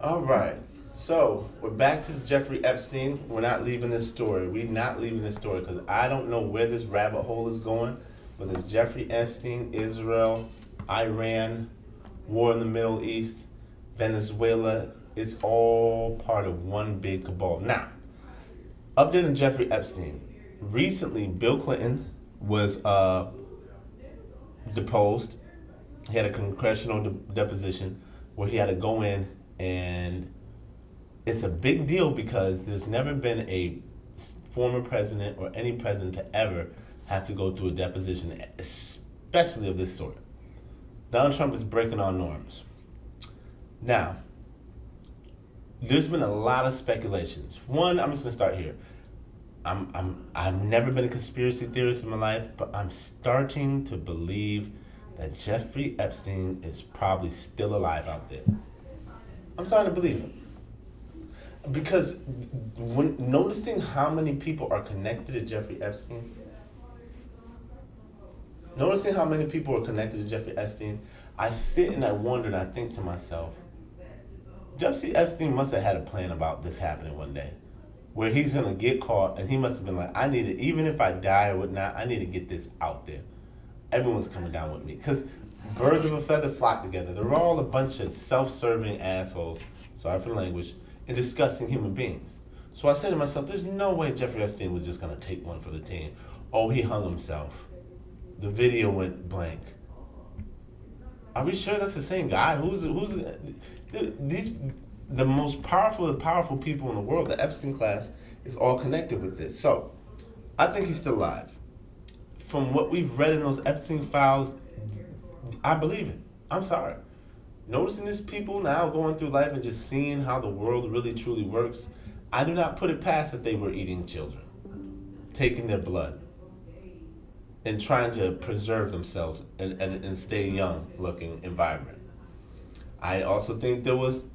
All right. So we're back to the Jeffrey Epstein. We're not leaving this story. We're not leaving this story because I don't know where this rabbit hole is going. But this Jeffrey Epstein, Israel, Iran, war in the Middle East, Venezuela, it's all part of one big cabal. Now, update on Jeffrey Epstein. Recently, Bill Clinton was deposed. He had a congressional deposition where he had to go in, and it's a big deal because there's never been a former president or any president to ever have to go through a deposition, especially of this sort. Donald Trump is breaking all norms. Now, there's been a lot of speculations. One, I'm just gonna start here. I've never been a conspiracy theorist in my life, but I'm starting to believe that Jeffrey Epstein is probably still alive out there. I'm starting to believe it. Because when noticing how many people are connected to Jeffrey Epstein, I sit and I wonder and I think to myself, Jeffrey Epstein must have had a plan about this happening one day, where he's gonna get caught, and he must have been like, I need it, even if I die or whatnot, I need to get this out there. Everyone's coming down with me. Because birds of a feather flock together. They're all a bunch of self-serving assholes, sorry for the language, and disgusting human beings. So I said to myself, there's no way Jeffrey Epstein was just gonna take one for the team. Oh, he hung himself. The video went blank. Are we sure that's the same guy? Who's these the most powerful people in the world, the Epstein class, is all connected with this. So I think he's still alive. From what we've read in those Epstein files, I believe it. I'm sorry. Noticing these people now going through life and just seeing how the world really truly works, I do not put it past that they were eating children, taking their blood, and trying to preserve themselves and stay young looking and vibrant. I also think there was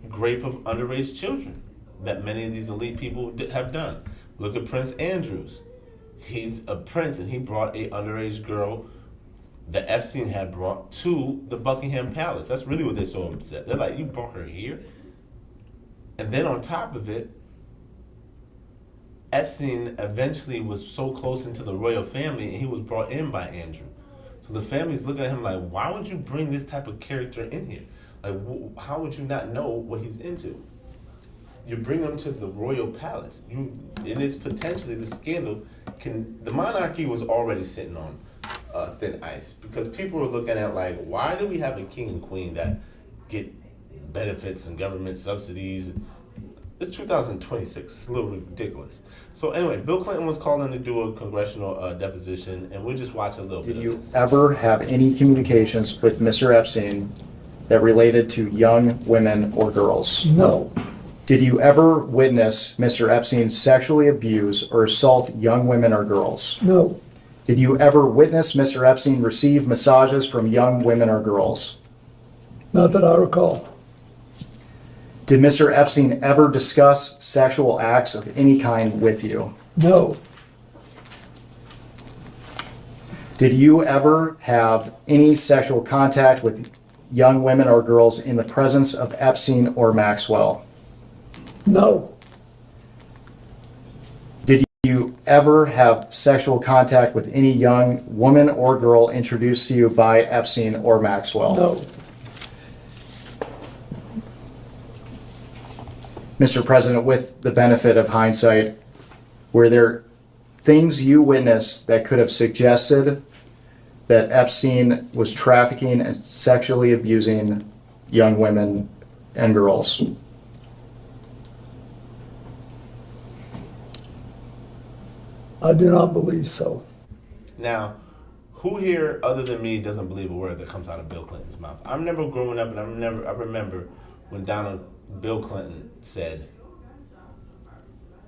rape of underage children that many of these elite people have done. Look at Prince Andrews. He's a prince and he brought a underage girl that Epstein had brought to the Buckingham Palace. That's really what they're so upset. They're like, you brought her here? And then on top of it, Epstein eventually was so close into the royal family and he was brought in by Andrew. So the family's looking at him like, why would you bring this type of character in here? Like, how would you not know what he's into? You bring him to the royal palace. It is potentially the scandal. The monarchy was already sitting on thin ice because people were looking at like, why do we have a king and queen that get benefits and government subsidies? It's 2026. It's a little ridiculous. So anyway, Bill Clinton was called in to do a congressional deposition, and we'll just watch a little bit of this. Did you ever have any communications with Mr. Epstein that related to young women or girls? No, Did you ever witness Mr. Epstein sexually abuse or assault young women or girls? no, Did you ever witness Mr. Epstein receive massages from young women or girls? not that I recall. Did Mr. Epstein ever discuss sexual acts of any kind with you? No, Did you ever have any sexual contact with young women or girls in the presence of Epstein or Maxwell? no, Did you ever have sexual contact with any young woman or girl introduced to you by Epstein or Maxwell? no, Mr. President, with the benefit of hindsight, were there things you witnessed that could have suggested that Epstein was trafficking and sexually abusing young women and girls? I do not believe so. Now, who here other than me doesn't believe a word that comes out of Bill Clinton's mouth? I remember growing up, and I remember when Bill Clinton said,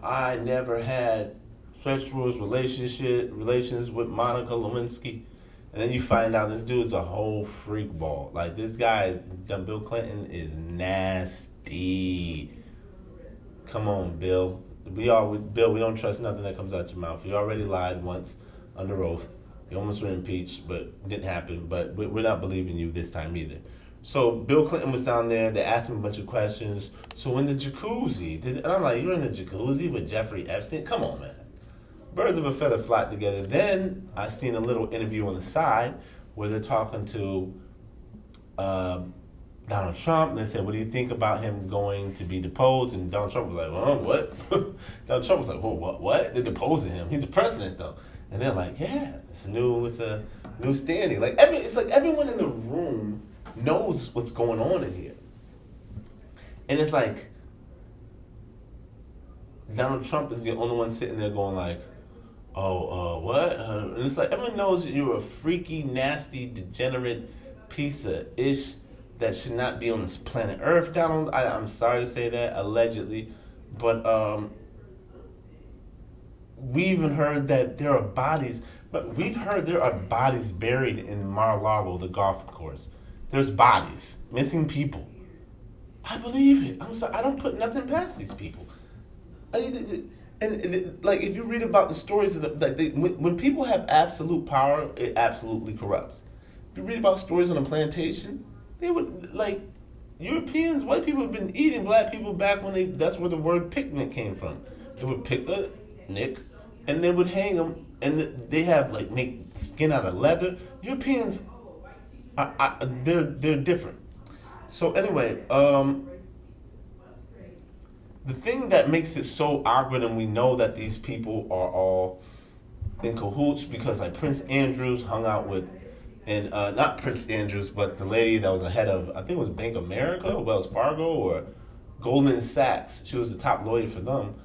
I never had sexual relations with Monica Lewinsky. And then you find out this dude's a whole freak ball. Like, this guy, Bill Clinton, is nasty. Come on, Bill. We don't trust nothing that comes out your mouth. You already lied once under oath. You almost were impeached, but it didn't happen. But we're not believing you this time either. So Bill Clinton was down there. They asked him a bunch of questions. So in the jacuzzi, and I'm like, you're in the jacuzzi with Jeffrey Epstein? Come on, man. Birds of a feather flock together. Then I seen a little interview on the side where they're talking to Donald Trump. And they said, what do you think about him going to be deposed? And Donald Trump was like, what? Donald Trump was like, what? They're deposing him. He's the president, though. And they're like, yeah, it's a new standing. Like it's like everyone in the room knows what's going on in here. And it's like Donald Trump is the only one sitting there going like, what? And it's like everyone knows you're a freaky, nasty, degenerate piece of ish that should not be on this planet Earth, Donald. I'm sorry to say that, allegedly. But we even heard that there are bodies, but we've heard there are bodies buried in Mar-a-Lago, the golf course. There's bodies, missing people. I believe it. I'm sorry. I don't put nothing past these people. And like, if you read about the stories of when people have absolute power, it absolutely corrupts. If you read about stories on a plantation, they would like Europeans, white people have been eating black people back when that's where the word picnic came from. They would pick a nick and they would hang them, and they have like make skin out of leather. Europeans, they're different. So anyway, the thing that makes it so awkward, and we know that these people are all in cahoots, because like Prince Andrews hung out with, and not Prince Andrews, but the lady that was the head of, I think it was Bank of America, or Wells Fargo, or Goldman Sachs. She was the top lawyer for them.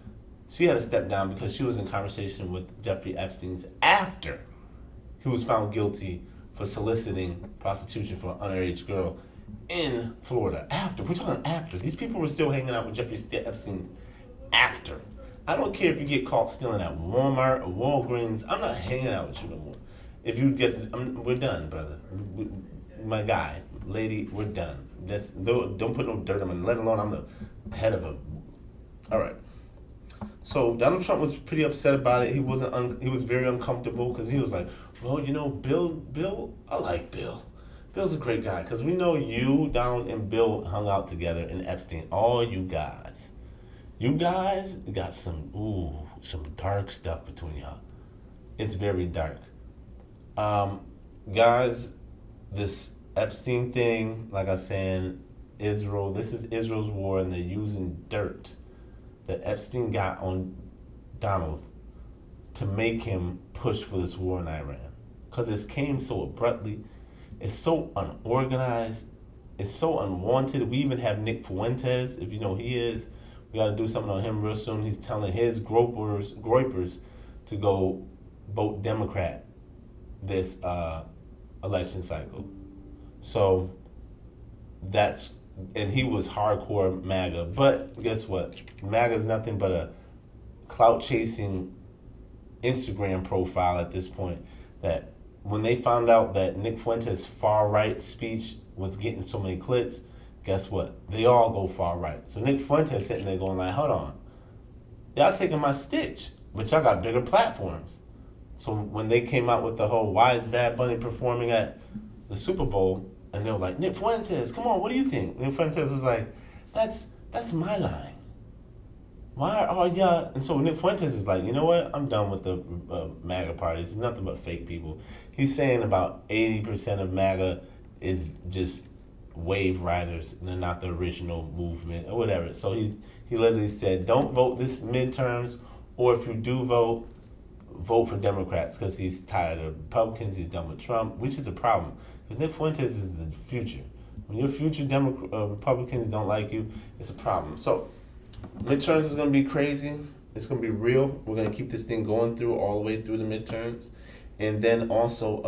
She had to step down because she was in conversation with Jeffrey Epstein's after he was found guilty for soliciting prostitution for an underage girl in Florida. After. We're talking after. These people were still hanging out with Jeffrey Epstein after. I don't care if you get caught stealing at Walmart or Walgreens. I'm not hanging out with you no more. If you get, we're done, brother. My guy, lady, we're done. Don't put no dirt on me, let alone I'm the head of a. All right. So Donald Trump was pretty upset about it. He wasn't. He was very uncomfortable because he was like, well, Bill, I like Bill. Bill's a great guy because we know you, Donald, and Bill hung out together in Epstein. All you guys got some dark stuff between y'all. It's very dark. Guys, this Epstein thing, like I said, Israel. This is Israel's war, and they're using dirt that Epstein got on Donald to make him push for this war in Iran. Because it came so abruptly. It's so unorganized. It's so unwanted. We even have Nick Fuentes, if you know who he is. We got to do something on him real soon. He's telling his groypers to go vote Democrat this election cycle. So and he was hardcore MAGA. But guess what? MAGA is nothing but a clout-chasing Instagram profile at this point. That when they found out that Nick Fuentes' far-right speech was getting so many clicks, guess what? They all go far-right. So Nick Fuentes sitting there going like, hold on. Y'all taking my stitch, but y'all got bigger platforms. So when they came out with the whole, why is Bad Bunny performing at the Super Bowl? And they were like, Nick Fuentes, come on, what do you think? Nick Fuentes was like, that's my line. Why are y'all? And so Nick Fuentes is like, you know what? I'm done with the MAGA parties. It's nothing but fake people. He's saying about 80% of MAGA is just wave riders, and they're not the original movement or whatever. So he literally said, don't vote this midterms, or if you do vote for Democrats, because he's tired of Republicans. He's done with Trump, which is a problem. Because Nick Fuentes is the future. When your future Republicans don't like you, it's a problem. So midterms is going to be crazy. It's going to be real. We're going to keep this thing going through all the way through the midterms. And then also,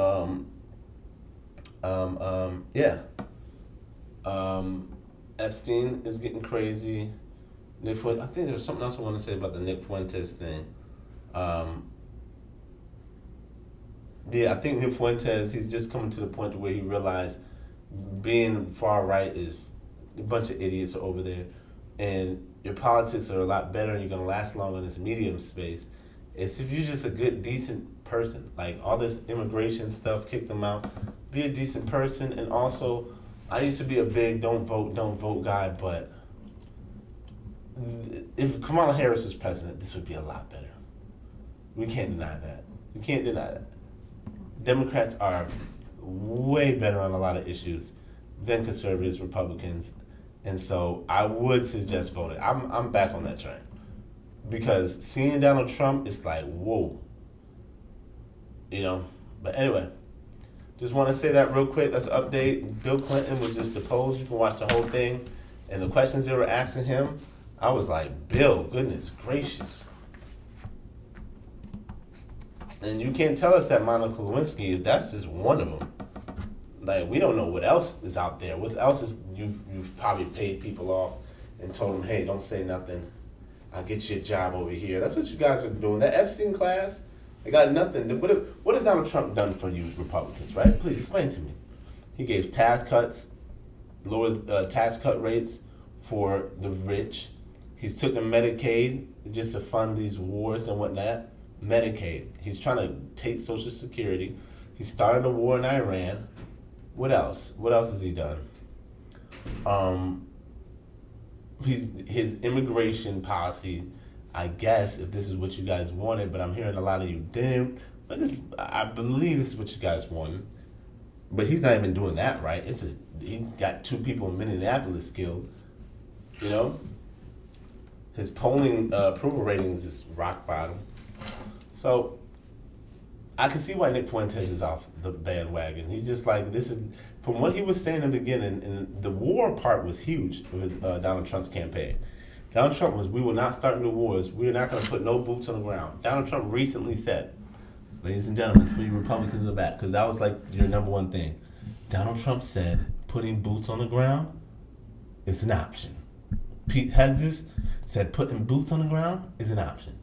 Epstein is getting crazy. Nick Fuentes, I think there's something else I want to say about the Nick Fuentes thing. I think Nick Fuentes, he's just coming to the point where he realized being far right is a bunch of idiots are over there, and your politics are a lot better, and you're gonna last long in this medium space. It's if you're just a good, decent person. Like all this immigration stuff, kick them out. Be a decent person, and also, I used to be a big don't vote guy, but if Kamala Harris was president, this would be a lot better. We can't deny that. We can't deny that. Democrats are way better on a lot of issues than conservatives, Republicans, and so I would suggest voting. I'm back on that train because seeing Donald Trump is like whoa, you know. But anyway, just want to say that real quick. That's an update. Bill Clinton was just deposed. You can watch the whole thing, and the questions they were asking him, I was like, Bill, goodness gracious. And you can't tell us that Monica Lewinsky, if that's just one of them. Like, we don't know what else is out there. What else is you've probably paid people off and told them, hey, don't say nothing. I'll get you a job over here. That's what you guys are doing. That Epstein class, they got nothing. What has Donald Trump done for you Republicans, right? Please explain to me. He gave tax cuts, lowered tax cut rates for the rich. He's taken Medicaid just to fund these wars and whatnot. Medicaid. He's trying to take Social Security. He started a war in Iran. What else? What else has he done? His immigration policy, I guess, if this is what you guys wanted, but I'm hearing a lot of you didn't. But I believe this is what you guys wanted. But he's not even doing that right. He got 2 people in Minneapolis killed. You know? His polling approval ratings is rock bottom. So I can see why Nick Fuentes is off the bandwagon. He's just like, this is, from what he was saying in the beginning, and the war part was huge with Donald Trump's campaign. Donald Trump was, we will not start new wars. We're not going to put no boots on the ground. Donald Trump recently said, ladies and gentlemen, it's for you Republicans in the back, because that was like your number one thing. Donald Trump said putting boots on the ground is an option. Pete Hedges said putting boots on the ground is an option.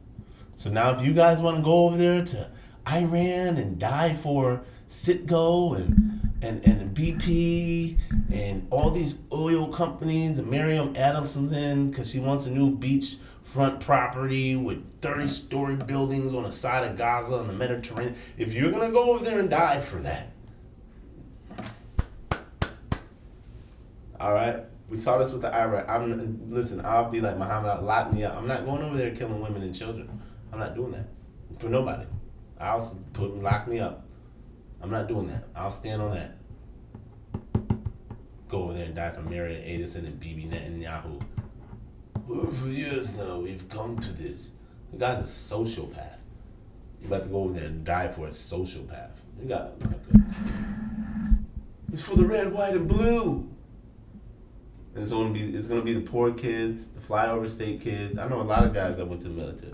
So now if you guys want to go over there to Iran and die for Citgo and BP and all these oil companies, and Miriam Adamson's in because she wants a new beachfront property with 30-story buildings on the side of Gaza and the Mediterranean. If you're going to go over there and die for that, all right? We saw this with the Iraq. Listen, I'll be like Muhammad, lock me up. I'm not going over there killing women and children. I'm not doing that for nobody. I'll lock me up. I'm not doing that. I'll stand on that. Go over there and die for Marian Edison and Bibi Netanyahu. For years now, we've come to this. The guy's a sociopath. You about to go over there and die for a sociopath. You got, my goodness. It's for the red, white, and blue. And it's gonna be the poor kids, the flyover state kids. I know a lot of guys that went to the military.